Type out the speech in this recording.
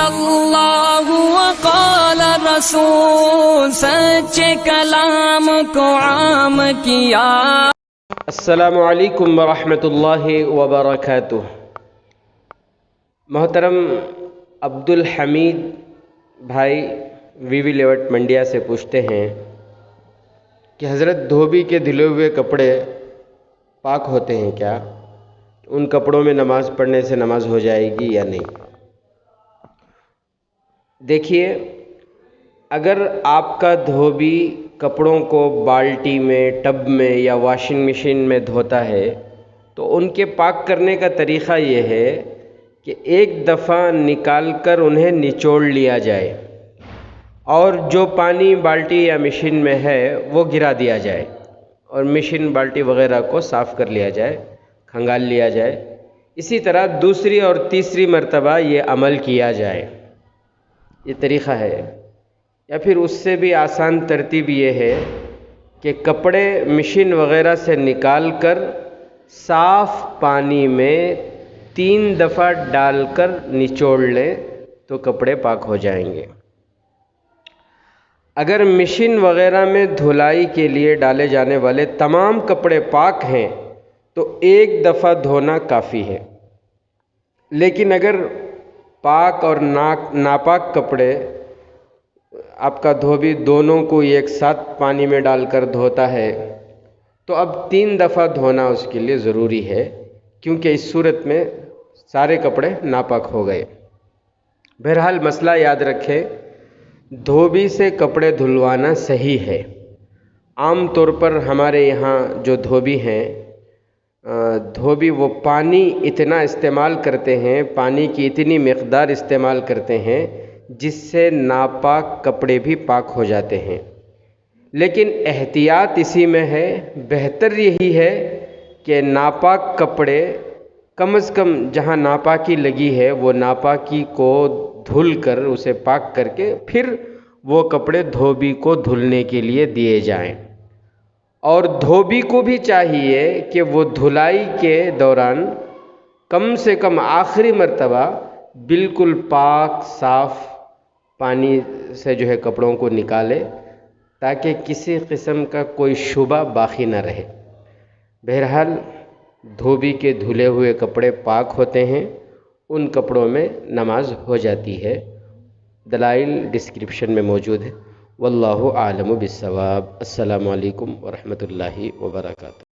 اللہ وقال رسول، سچے کلام کو عام کیا۔ السلام علیکم ورحمۃ اللہ وبرکاتہ۔ محترم عبد الحمید بھائی وی وی لیوٹ منڈیا سے پوچھتے ہیں کہ حضرت دھوبی کے دھلے ہوئے کپڑے پاک ہوتے ہیں کیا؟ ان کپڑوں میں نماز پڑھنے سے نماز ہو جائے گی یا نہیں؟ دیکھیے، اگر آپ کا دھوبی کپڑوں کو بالٹی میں، ٹب میں یا واشنگ مشین میں دھوتا ہے تو ان کے پاک کرنے کا طریقہ یہ ہے کہ ایک دفعہ نکال کر انہیں نچوڑ لیا جائے اور جو پانی بالٹی یا مشین میں ہے وہ گرا دیا جائے اور مشین بالٹی وغیرہ کو صاف کر لیا جائے، کھنگال لیا جائے۔ اسی طرح دوسری اور تیسری مرتبہ یہ عمل کیا جائے، یہ طریقہ ہے۔ یا پھر اس سے بھی آسان ترتیب یہ ہے کہ کپڑے مشین وغیرہ سے نکال کر صاف پانی میں 3 دفعہ ڈال کر نچوڑ لیں تو کپڑے پاک ہو جائیں گے۔ اگر مشین وغیرہ میں دھلائی کے لیے ڈالے جانے والے تمام کپڑے پاک ہیں تو 1 دفعہ دھونا کافی ہے، لیکن اگر پاک اور ناپاک کپڑے آپ کا دھوبی دونوں کو ایک ساتھ پانی میں ڈال کر دھوتا ہے تو اب 3 دفعہ دھونا اس کے لیے ضروری ہے، کیونکہ اس صورت میں سارے کپڑے ناپاک ہو گئے۔ بہرحال مسئلہ یاد رکھیں، دھوبی سے کپڑے دھلوانا صحیح ہے۔ عام طور پر ہمارے یہاں جو دھوبی ہیں، دھوبی وہ پانی اتنا استعمال کرتے ہیں، پانی کی اتنی مقدار استعمال کرتے ہیں جس سے ناپاک کپڑے بھی پاک ہو جاتے ہیں۔ لیکن احتیاط اسی میں ہے، بہتر یہی ہے کہ ناپاک کپڑے کم از کم جہاں ناپاکی لگی ہے وہ ناپاکی کو دھل کر اسے پاک کر کے پھر وہ کپڑے دھوبی کو دھلنے کے لیے دیے جائیں۔ اور دھوبی کو بھی چاہیے کہ وہ دھلائی کے دوران کم سے کم آخری مرتبہ بالکل پاک صاف پانی سے کپڑوں کو نکالے تاکہ کسی قسم کا کوئی شبہ باقی نہ رہے۔ بہرحال دھوبی کے دھلے ہوئے کپڑے پاک ہوتے ہیں، ان کپڑوں میں نماز ہو جاتی ہے۔ دلائل ڈسکرپشن میں موجود ہے۔ واللہ اعلم بالصواب۔ السلام علیکم ورحمۃ اللہ وبرکاتہ۔